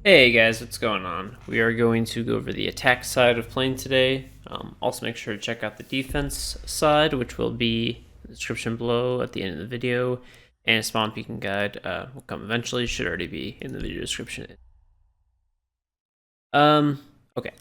Hey guys, what's going on? We are going to go over the attack side of playing today. Also make sure to check out the defense side, which will be in the description below at the end of the video. And a spawn peeking guide will come eventually, should already be in the video description. Okay.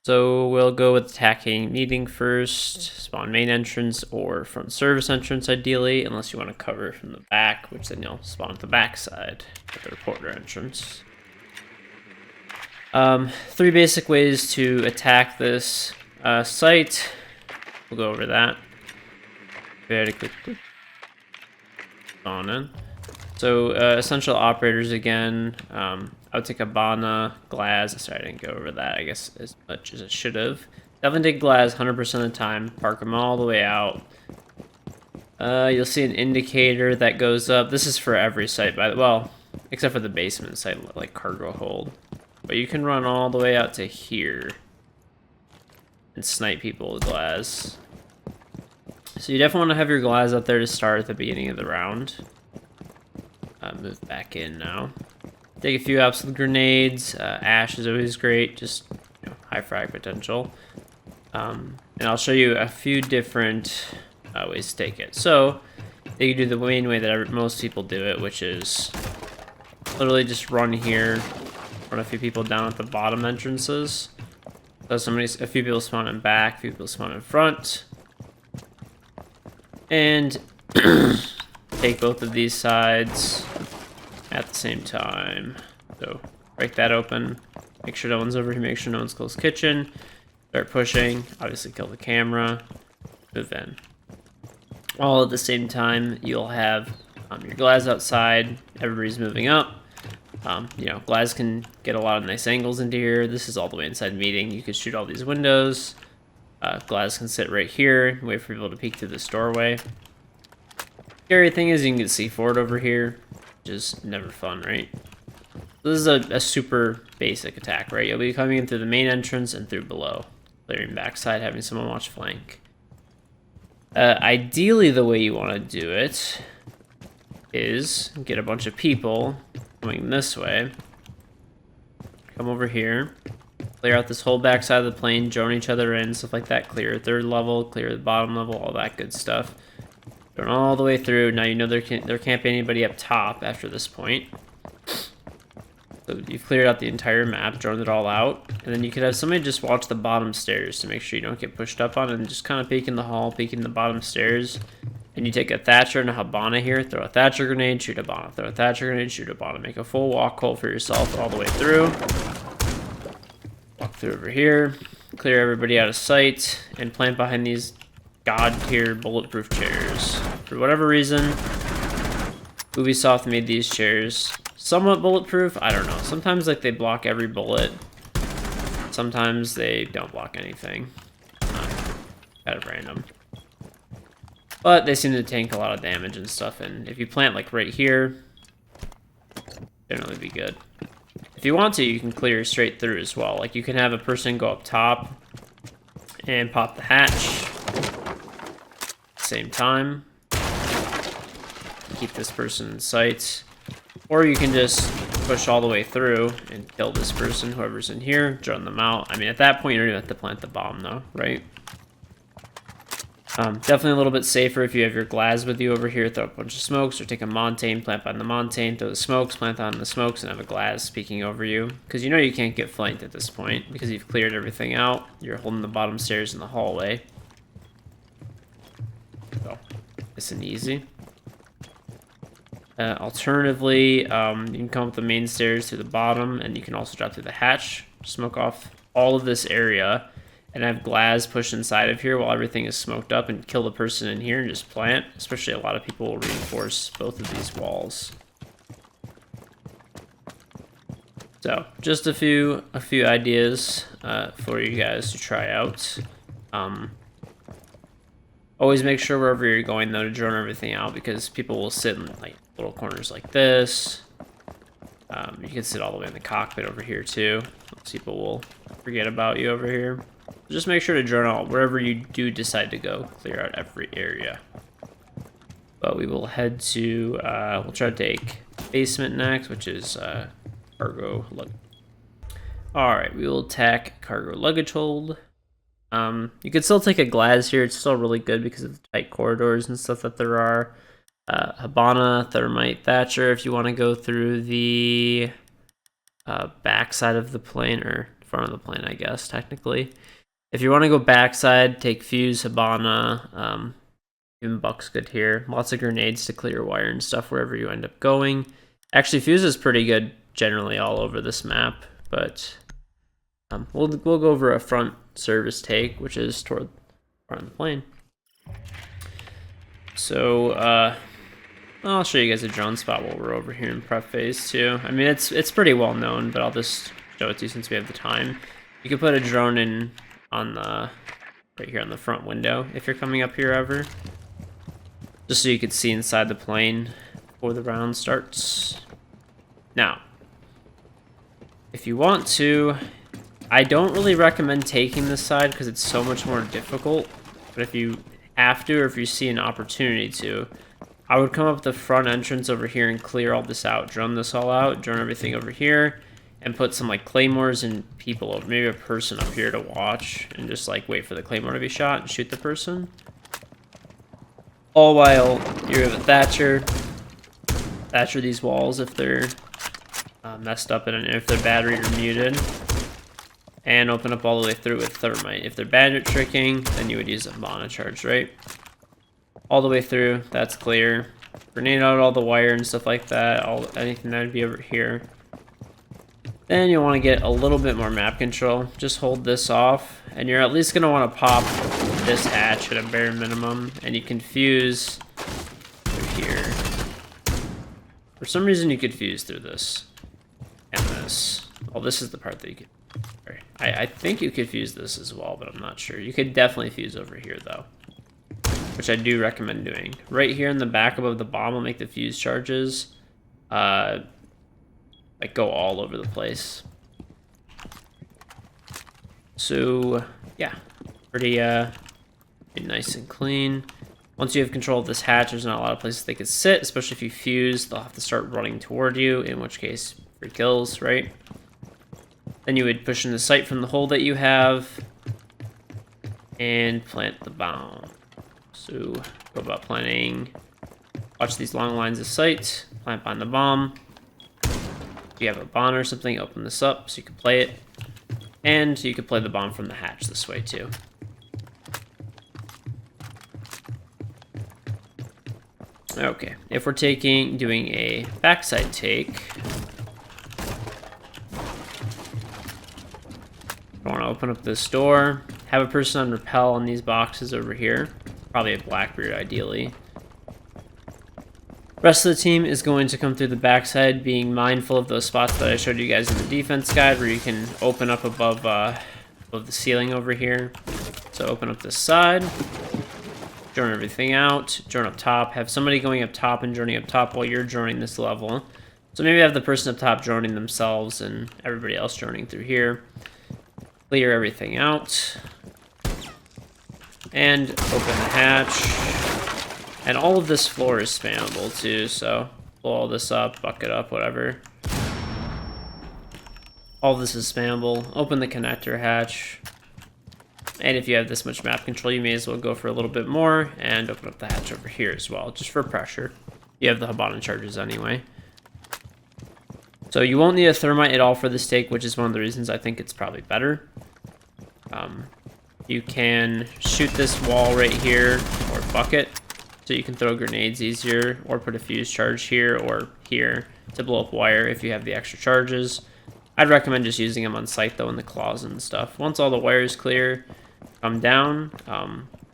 So we'll go with attacking meeting first, spawn main entrance or front service entrance ideally, unless you want to cover from the back, which then you'll spawn at the back side at the reporter entrance. Three basic ways to attack this site. We'll go over that very quickly. On in. So essential operators again. I would take a Bana, Glass. Sorry, I didn't go over that, I guess, as much as it should have. Definitely take Glass 100% of the time. Park them all the way out. You'll see an indicator that goes up. This is for every site, well, except for the basement site, like cargo hold. But you can run all the way out to here and snipe people with Glass. So you definitely want to have your Glass out there to start at the beginning of the round. Move back in now. Take a few outs with grenades. Ash is always great, just high frag potential. And I'll show you a few different ways to take it. So you can do the main way that most people do it, which is literally just run here, run a few people down at the bottom entrances. So a few people spawn in back, a few people spawn in front, and take both of these sides at the same time. So break that open, make sure no one's over here, make sure no one's close kitchen, start pushing, obviously kill the camera, move in. All at the same time, you'll have your Glass outside, everybody's moving up. Glass can get a lot of nice angles into here. This is all the way inside meeting. You could shoot all these windows. Glass can sit right here and wait for people to peek through this doorway. Scary thing is you can get C4'd over here, which is never fun, right? This is a super basic attack, right? You'll be coming in through the main entrance and through below. Clearing backside, having someone watch flank. Ideally, the way you want to do it is get a bunch of people coming this way. Come over here. Clear out this whole backside of the plane, join each other in, stuff like that. Clear third level, clear the bottom level, all that good stuff. Going all the way through. Now you know there can't be anybody up top after this point. So you've cleared out the entire map, drawn it all out, and then you could have somebody just watch the bottom stairs to make sure you don't get pushed up on, and just kind of peek in the hall, peek in the bottom stairs. And you take a Thatcher and a Habana here, throw a Thatcher grenade, shoot a Habana, throw a Thatcher grenade, shoot a Habana, make a full walk hole for yourself all the way through. Walk through over here, clear everybody out of sight, and plant behind these god-tier bulletproof chairs. For whatever reason, Ubisoft made these chairs somewhat bulletproof. I don't know. Sometimes like they block every bullet. Sometimes they don't block anything. Kind of random. But they seem to tank a lot of damage and stuff. And if you plant like right here, generally be good. If you want to, you can clear straight through as well. Like you can have a person go up top and pop the hatch. Same time. Keep this person in sight. Or you can just push all the way through and kill this person, whoever's in here, drone them out. I mean, at that point, you don't even have to plant the bomb, though, right? Definitely a little bit safer if you have your Glass with you over here, throw a bunch of smokes, or take a Montane, plant on the Montane, throw the smokes, plant on the smokes, and have a Glass peeking over you. Because you know you can't get flanked at this point, because you've cleared everything out. You're holding the bottom stairs in the hallway. So, nice and easy. Alternatively, you can come up the main stairs to the bottom, and you can also drop through the hatch, smoke off all of this area, and have Glass push inside of here while everything is smoked up, and kill the person in here and just plant. Especially a lot of people will reinforce both of these walls. So, just a few ideas for you guys to try out. Always make sure wherever you're going, though, to drone everything out, because people will sit in like little corners like this. You can sit all the way in the cockpit over here too. Most people will forget about you over here. Just make sure to drone out wherever you do decide to go. Clear out every area. But we will head to, we'll try to take basement next, which is cargo Alright, we will attack cargo luggage hold. You could still take a glass here. It's still really good because of the tight corridors and stuff that there are. Habana, Thermite, Thatcher, if you want to go through the back side of the plane, or front of the plane, I guess, technically. If you want to go backside, take Fuse, Habana, even Buck's good here. Lots of grenades to clear wire and stuff wherever you end up going. Actually, Fuse is pretty good generally all over this map, but we'll go over a front service take, which is toward front of the plane. So I'll show you guys a drone spot while we're over here in prep phase 2. I mean, it's pretty well known, but I'll just show it to you since we have the time. You can put a drone in on the right here on the front window if you're coming up here ever, just so you can see inside the plane before the round starts. Now, if you want to, I don't really recommend taking this side because it's so much more difficult, but if you have to, or if you see an opportunity to, I would come up the front entrance over here and clear all this out, drone this all out, drone everything over here, and put some like claymores and people over, maybe a person up here to watch, and just like wait for the claymore to be shot and shoot the person. All while you have a Thatcher these walls if they're messed up and if they're batteried or muted, and open up all the way through with Thermite. If they're bandit tricking, then you would use a Mana charge, right? All the way through, that's clear. Grenade out all the wire and stuff like that, anything that would be over here. Then you'll want to get a little bit more map control. Just hold this off, and you're at least going to want to pop this hatch at a bare minimum, and you can fuse through here. For some reason, you could fuse through this and this. Well, this is the part that you could. I think you could fuse this as well, but I'm not sure. You could definitely fuse over here, though, which I do recommend doing. Right here in the back above the bomb will make the fuse charges like go all over the place. So yeah, pretty nice and clean. Once you have control of this hatch, there's not a lot of places they could sit, especially if you fuse. They'll have to start running toward you, in which case free kills, right? Then you would push in the sight from the hole that you have and plant the bomb. So go about planting. Watch these long lines of sight. Plant behind the bomb. If you have a bomb or something, open this up so you can play it. And you can play the bomb from the hatch this way too. Okay, if we're doing a backside take, I want to open up this door, have a person on rappel on these boxes over here, probably a Blackbeard ideally. Rest of the team is going to come through the backside, being mindful of those spots that I showed you guys in the defense guide, where you can open up above the ceiling over here. So open up this side, drone everything out, drone up top, have somebody going up top and droning up top while you're droning this level. So maybe have the person up top droning themselves and everybody else droning through here. Clear everything out. And open the hatch. And all of this floor is spammable too, so blow all this up, bucket up, whatever. All this is spammable. Open the connector hatch. And if you have this much map control, you may as well go for a little bit more and open up the hatch over here as well, just for pressure. You have the Habana charges anyway. So you won't need a thermite at all for this take, which is one of the reasons I think it's probably better. You can shoot this wall right here or bucket, so you can throw grenades easier, or put a fuse charge here or here to blow up wire if you have the extra charges. I'd recommend just using them on site though in the claws and stuff. Once all the wire is clear, come down.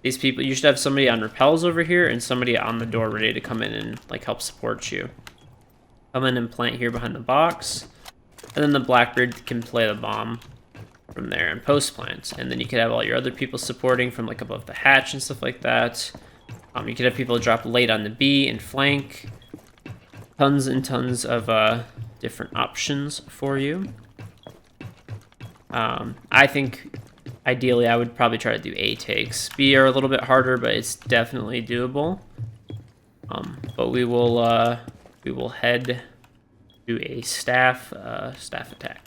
These people, you should have somebody on rappels over here and somebody on the door ready to come in and like help support you. Come in and plant here behind the box, and then the Blackbeard can play the bomb from there and post plant, and then you could have all your other people supporting from like above the hatch and stuff like that. You could have people drop late on the B and flank. Tons and tons of different options for you. I think ideally I would probably try to do A takes. B are a little bit harder, but it's definitely doable. But we will head to a staff attack.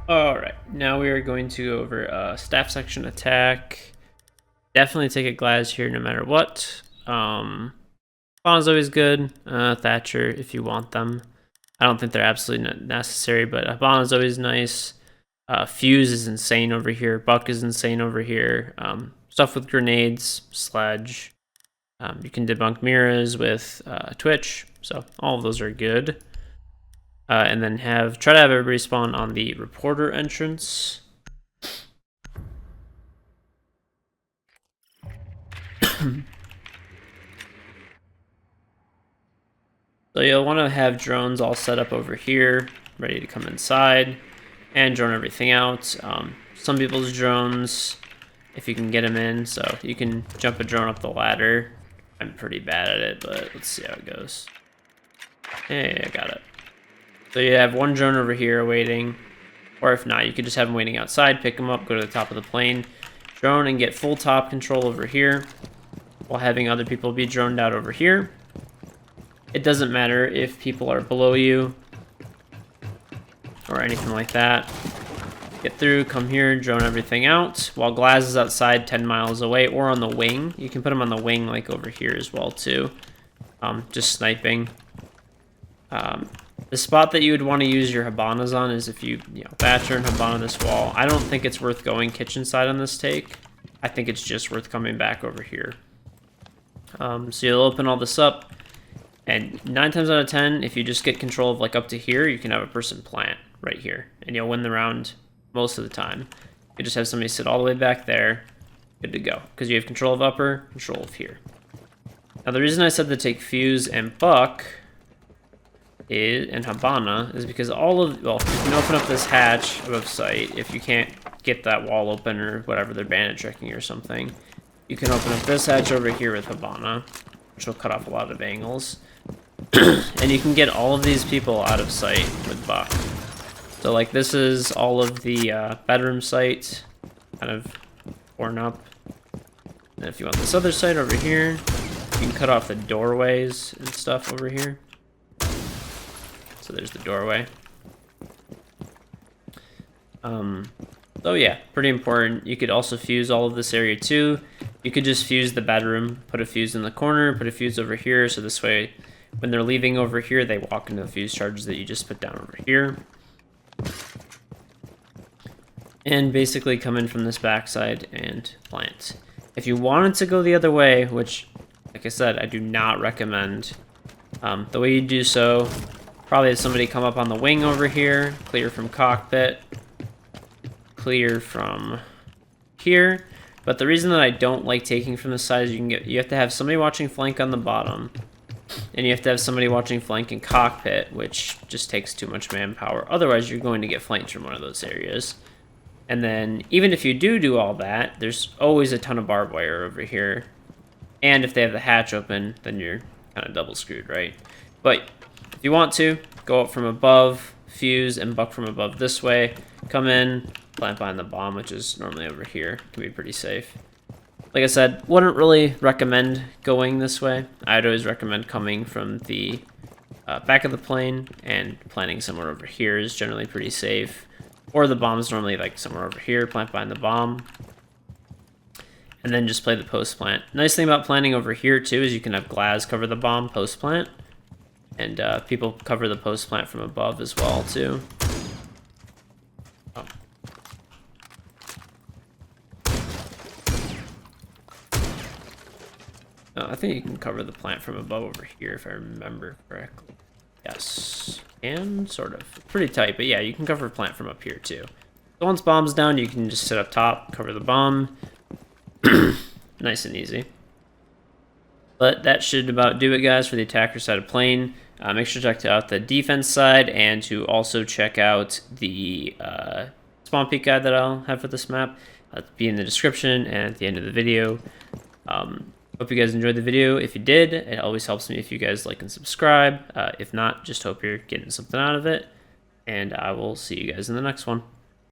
Alright, now we are going to go over staff section attack. Definitely take a glass here no matter what. Fawn's always good. Thatcher if you want them. I don't think they're absolutely necessary, but Habana's always nice. Fuse is insane over here. Buck is insane over here. Stuff with grenades, sledge. You can debunk mirrors with Twitch, so all of those are good. And then try to have everybody spawn on the reporter entrance. So you'll want to have drones all set up over here, ready to come inside and drone everything out. Some people's drones, if you can get them in, so you can jump a drone up the ladder. I'm pretty bad at it, but let's see how it goes. Hey, I got it. So you have one drone over here waiting, or if not, you could just have them waiting outside, pick them up, go to the top of the plane, drone, and get full top control over here, while having other people be droned out over here. It doesn't matter if people are below you, or anything like that. Get through, come here, drone everything out, while Glaz is outside 10 miles away, or on the wing. You can put him on the wing, like over here as well, too. Just sniping. The spot that you would want to use your Habanas on is if you Thatcher and Habana this wall. I don't think it's worth going kitchen side on this take. I think it's just worth coming back over here. So you'll open all this up, and 9 times out of 10, if you just get control of like up to here, you can have a person plant right here, and you'll win the round most of the time. You just have somebody sit all the way back there, good to go, because you have control of upper, control of here. Now the reason I said to take Fuse and Buck and Habana is because you can open up this hatch above sight if you can't get that wall open or whatever, they're bandit tricking or something. You can open up this hatch over here with Habana, which will cut off a lot of angles. And you can get all of these people out of sight with Buck. So like this is all of the bedroom site kind of torn up. And if you want this other site over here, you can cut off the doorways and stuff over here. So there's the doorway. So yeah, pretty important. You could also fuse all of this area too. You could just fuse the bedroom, put a fuse in the corner, put a fuse over here, so this way when they're leaving over here, they walk into the fuse charges that you just put down over here. And basically come in from this backside and plant. If you wanted to go the other way, which, like I said, I do not recommend, the way you do so, probably have somebody come up on the wing over here, clear from cockpit, clear from here. But the reason that I don't like taking from the side is you have to have somebody watching flank on the bottom, and you have to have somebody watching flank in cockpit, which just takes too much manpower. Otherwise, you're going to get flanked from one of those areas. And then, even if you do all that, there's always a ton of barbed wire over here. And if they have the hatch open, then you're kind of double screwed, right? But if you want to, go up from above, fuse, and buck from above this way. Come in, plant behind the bomb, which is normally over here. Can be pretty safe. Like I said, wouldn't really recommend going this way. I'd always recommend coming from the back of the plane, and planting somewhere over here is generally pretty safe. Or the bomb's normally like somewhere over here, plant behind the bomb. And then just play the post plant. Nice thing about planting over here too is you can have Glaz cover the bomb post plant. And people cover the post plant from above as well too. Oh. I think you can cover the plant from above over here if I remember correctly. Yes, and sort of. Pretty tight, but yeah, you can cover plant from up here too. So once bomb's down, you can just sit up top, cover the bomb. Nice and easy. But that should about do it, guys, for the attacker side of plane. Make sure to check out the defense side, and to also check out the spawn peek guide that I'll have for this map. It'll be in the description and at the end of the video. Hope you guys enjoyed the video. If you did, it always helps me if you guys like and subscribe. If not, just hope you're getting something out of it. And I will see you guys in the next one.